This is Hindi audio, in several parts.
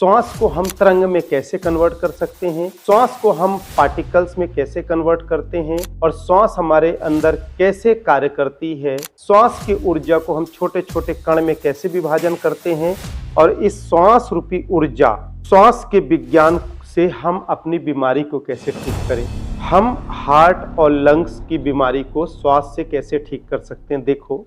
श्वास को हम तरंग में कैसे कन्वर्ट कर सकते हैं, श्वास को हम पार्टिकल्स में कैसे कन्वर्ट करते हैं और श्वास हमारे अंदर कैसे कार्य करती है, श्वास की ऊर्जा को हम छोटे छोटे कण में कैसे विभाजन करते हैं और इस श्वास रूपी ऊर्जा, श्वास के विज्ञान से हम अपनी बीमारी को कैसे ठीक करें। हम हार्ट और लंग्स की बीमारी को श्वास से कैसे ठीक कर सकते हैं। देखो,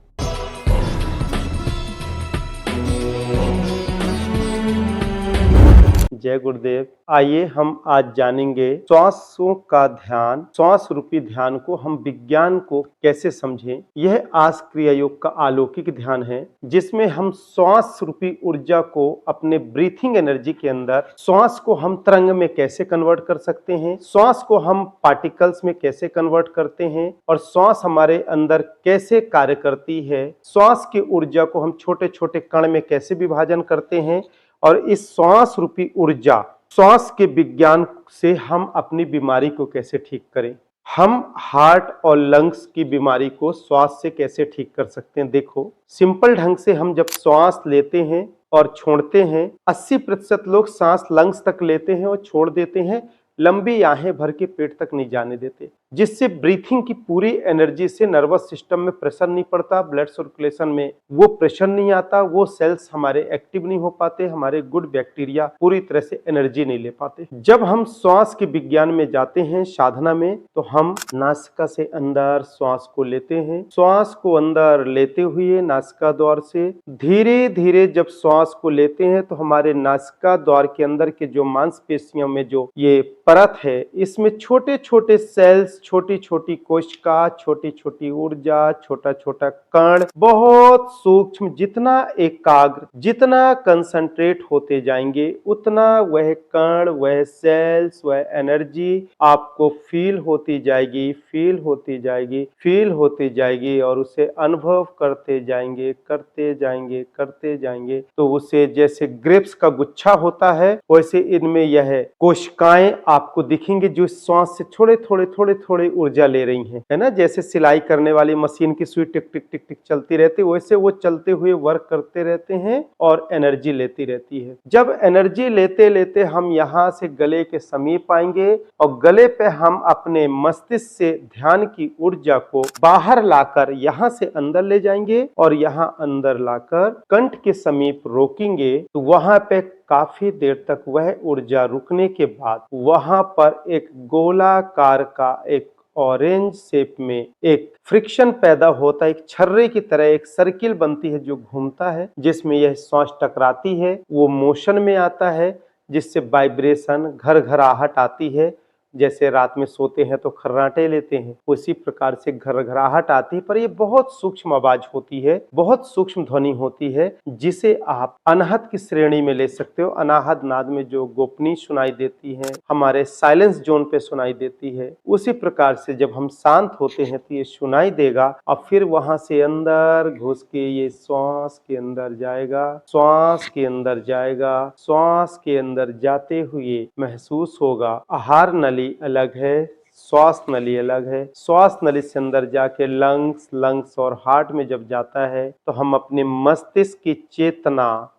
जय गुरुदेव। आइए हम आज जानेंगे श्वासों का ध्यान, श्वास रूपी ध्यान को हम विज्ञान को कैसे समझें। यह आज क्रिया योग का अलौकिक ध्यान है जिसमें हम श्वास रूपी ऊर्जा को अपने ब्रीथिंग एनर्जी के अंदर, श्वास को हम तरंग में कैसे कन्वर्ट कर सकते हैं, श्वास को हम पार्टिकल्स में कैसे कन्वर्ट करते हैं और श्वास हमारे अंदर कैसे कार्य करती है, श्वास की ऊर्जा को हम छोटे छोटे कण में कैसे विभाजन करते हैं और इस श्वास रूपी ऊर्जा, श्वास के विज्ञान से हम अपनी बीमारी को कैसे ठीक करें। हम हार्ट और लंग्स की बीमारी को श्वास से कैसे ठीक कर सकते हैं। देखो, सिंपल ढंग से हम जब श्वास लेते हैं और छोड़ते हैं, 80% लोग सांस लंग्स तक लेते हैं और छोड़ देते हैं, लंबी आहें भर के पेट तक नहीं जाने देते, जिससे ब्रीथिंग की पूरी एनर्जी से नर्वस सिस्टम में प्रेशर नहीं पड़ता, ब्लड सर्कुलेशन में वो प्रेशर नहीं आता, वो सेल्स हमारे एक्टिव नहीं हो पाते, हमारे गुड बैक्टीरिया पूरी तरह से एनर्जी नहीं ले पाते। जब हम श्वास के विज्ञान में जाते हैं साधना में, तो हम नासिका से अंदर श्वास को लेते हैं, श्वास को अंदर लेते हुए नासिका द्वार से धीरे धीरे जब श्वास को लेते हैं तो हमारे नासिका द्वार के अंदर के जो मांसपेशियों में जो ये परत है, इसमें छोटे छोटे सेल्स, छोटी छोटी कोशिका, छोटी छोटी ऊर्जा, छोटा छोटा कण बहुत सूक्ष्म, जितना एकाग्र, जितना कंसंट्रेट होते जाएंगे उतना वह कण, वह सेल्स, वह एनर्जी आपको फील होती जाएगी, फील होती जाएगी, फील होती जाएगी और उसे अनुभव करते जाएंगे, करते जाएंगे, करते जाएंगे। तो उसे जैसे ग्रेप्स का गुच्छा होता है वैसे इनमें यह कोशिकाएं आपको दिखेंगे जो श्वास से थोड़े थोड़े थोड़े थोड़े ऊर्जा ले रही हैं, है ना। जैसे सिलाई करने वाली मशीन की सुई टिक टिक टिक टिक चलती रहती है, वैसे वो चलते हुए वर्क करते रहते हैं और एनर्जी लेती रहती है। जब एनर्जी लेते लेते हम यहाँ से गले के समीप आएंगे और गले पे हम अपने मस्तिष्क से ध्यान की ऊर्जा को बाहर लाकर यहाँ से अंदर ले जाएंगे और यहाँ अंदर लाकर कंठ के समीप रोकेंगे, तो वहां पे काफी देर तक वह ऊर्जा रुकने के बाद वहां पर एक गोलाकार का, एक ऑरेंज शेप में एक फ्रिक्शन पैदा होता है, एक छर्रे की तरह एक सर्किल बनती है जो घूमता है, जिसमें यह श्वास टकराती है, वो मोशन में आता है, जिससे वाइब्रेशन, घरघराहट आती है। जैसे रात में सोते हैं तो खर्राटे लेते हैं, उसी प्रकार से घरघराहट आती है, पर ये बहुत सूक्ष्म आवाज होती है, बहुत सूक्ष्म ध्वनि होती है, जिसे आप अनाहत की श्रेणी में ले सकते हो। अनाहत नाद में जो गोपनीय सुनाई देती है, हमारे साइलेंस जोन पे सुनाई देती है, उसी प्रकार से जब हम शांत होते हैं तो ये सुनाई देगा और फिर वहां से अंदर घुस के ये श्वास के अंदर जाएगा, श्वास के अंदर जाएगा, श्वास के अंदर जाते हुए महसूस होगा आहार नली अलग है, श्वास नली अलग है। श्वास नली से अंदर जाके लंग्स और हार्ट में जब जाता है तो हम अपने मस्तिष्क की चेतना,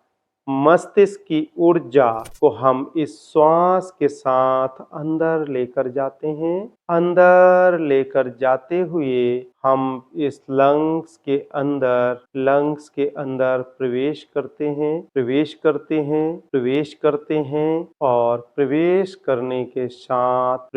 मस्तिष्क की ऊर्जा को हम इस श्वास के साथ अंदर लेकर जाते हैं। अंदर लेकर जाते हुए हम इस लंग्स के अंदर प्रवेश करते हैं, प्रवेश करते हैं, प्रवेश करते हैं और प्रवेश करने के साथ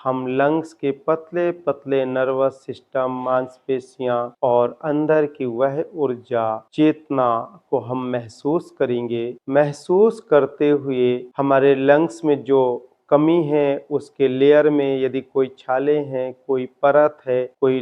हम लंग्स के पतले पतले नर्वस सिस्टम, मांसपेशियां और अंदर की वह ऊर्जा, चेतना को हम महसूस करेंगे। महसूस करते हुए हमारे लंग्स में जो कमी है, उसके लेयर में यदि कोई छाले हैं, कोई परत है, कोई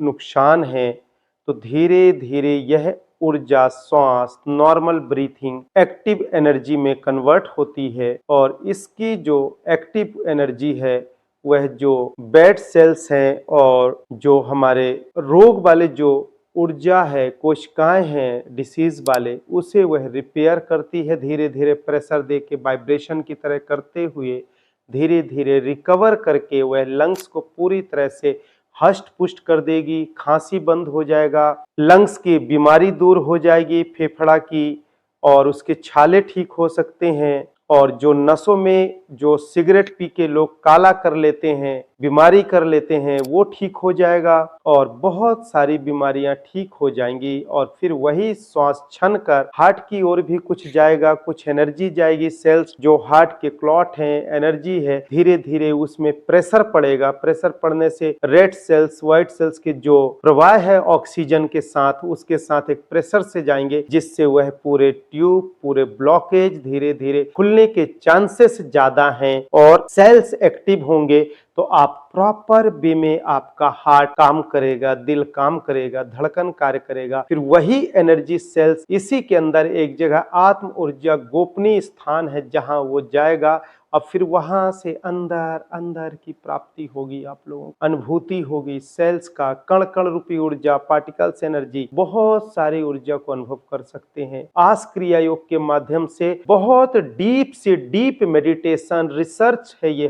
नुकसान है, तो धीरे धीरे यह ऊर्जा, श्वास, नॉर्मल ब्रीथिंग एक्टिव एनर्जी में कन्वर्ट होती है और इसकी जो एक्टिव एनर्जी है वह जो बैड सेल्स हैं और जो हमारे रोग वाले जो ऊर्जा है, कोशिकाएं हैं डिसीज वाले, उसे वह रिपेयर करती है। धीरे धीरे प्रेशर दे के वाइब्रेशन की तरह करते हुए धीरे धीरे रिकवर करके वह लंग्स को पूरी तरह से हष्ट पुष्ट कर देगी। खांसी बंद हो जाएगा, लंग्स की बीमारी दूर हो जाएगी, फेफड़ा की और उसके छाले ठीक हो सकते हैं, और जो नसों में जो सिगरेट पी के लोग काला कर लेते हैं, बीमारी कर लेते हैं, वो ठीक हो जाएगा और बहुत सारी बीमारियां ठीक हो जाएंगी। और फिर वही श्वास छन कर हार्ट की ओर भी कुछ जाएगा, कुछ एनर्जी जाएगी। सेल्स जो हार्ट के क्लॉट हैं, एनर्जी है, धीरे धीरे उसमें प्रेशर पड़ेगा। प्रेशर पड़ने से रेड सेल्स, व्हाइट सेल्स के जो प्रवाह है ऑक्सीजन के साथ, उसके साथ एक प्रेशर से जाएंगे, जिससे वह पूरे ट्यूब, पूरे ब्लॉकेज धीरे धीरे खुलने के चांसेस ज्यादा हैं और सेल्स एक्टिव होंगे। तो आप प्रॉपर वे में आपका हार्ट काम करेगा, दिल काम करेगा, धड़कन कार्य करेगा। फिर वही एनर्जी सेल्स इसी के अंदर एक जगह आत्म ऊर्जा गोपनीय स्थान है जहां वो जाएगा। अब फिर वहां से अंदर अंदर की प्राप्ति होगी, आप लोगों को अनुभूति होगी। सेल्स का कण कण रूपी ऊर्जा, पार्टिकल्स एनर्जी, बहुत सारी ऊर्जा को अनुभव कर सकते हैं। आस क्रिया योग के माध्यम से बहुत डीप से डीप मेडिटेशन रिसर्च है ये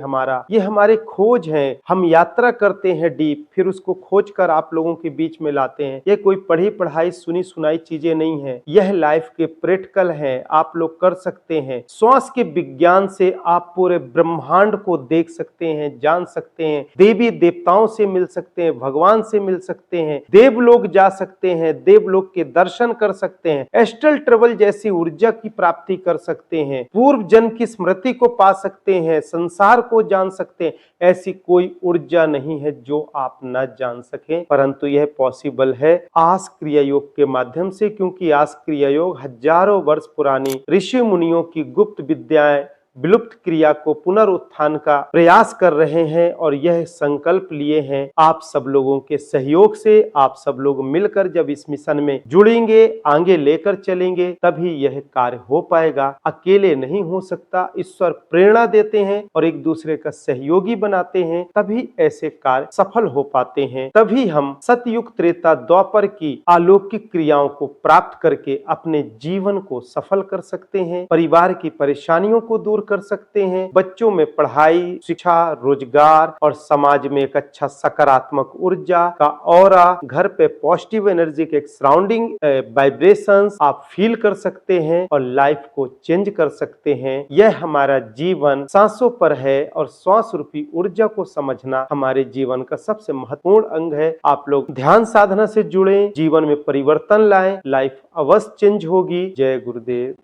हमारे खोज है। हम यात्रा करते हैं डीप, फिर उसको खोज कर आप लोगों के बीच में लाते हैं। ये कोई पढ़ी पढ़ाई सुनी सुनाई चीजें नहीं है, यह लाइफ के प्रैक्टिकल है, आप लोग कर सकते हैं। श्वास के विज्ञान से आप पूरे ब्रह्मांड को देख सकते हैं, जान सकते हैं, देवी देवताओं से मिल सकते हैं, भगवान से मिल सकते हैं, देवलोक जा सकते हैं, देवलोक के दर्शन कर सकते हैं, एस्ट्रल ट्रेवल जैसी ऊर्जा की प्राप्ति कर सकते हैं, पूर्व जन्म की स्मृति को पा सकते हैं, संसार को जान सकते हैं। ऐसी कोई ऊर्जा नहीं है जो आप न जान सकें, परंतु यह पॉसिबल है आस क्रिया योग के माध्यम से, क्योंकि आस क्रिया योग हजारों वर्ष पुरानी ऋषि मुनियों की गुप्त विद्याएं, विलुप्त क्रिया को पुनरुत्थान का प्रयास कर रहे हैं। और यह संकल्प लिए हैं आप सब लोगों के सहयोग से। आप सब लोग मिलकर जब इस मिशन में जुड़ेंगे, आगे लेकर चलेंगे, तभी यह कार्य हो पाएगा। अकेले नहीं हो सकता। ईश्वर प्रेरणा देते हैं और एक दूसरे का सहयोगी बनाते हैं, तभी ऐसे कार्य सफल हो पाते हैं। तभी हम सतयुग त्रेता द्वापर की अलौकिक क्रियाओं को प्राप्त करके अपने जीवन को सफल कर सकते हैं, परिवार की परेशानियों को दूर कर सकते हैं, बच्चों में पढ़ाई, शिक्षा, रोजगार और समाज में एक अच्छा सकारात्मक ऊर्जा का ऑरा, घर पे पॉजिटिव एनर्जी के सराउंडिंग वाइब्रेशंस आप फील कर सकते हैं और लाइफ को चेंज कर सकते हैं। यह हमारा जीवन सांसों पर है और श्वास रूपी ऊर्जा को समझना हमारे जीवन का सबसे महत्वपूर्ण अंग है। आप लोग ध्यान साधना से जुड़े, जीवन में परिवर्तन लाएं, लाइफ अवश्य चेंज होगी। जय गुरुदेव।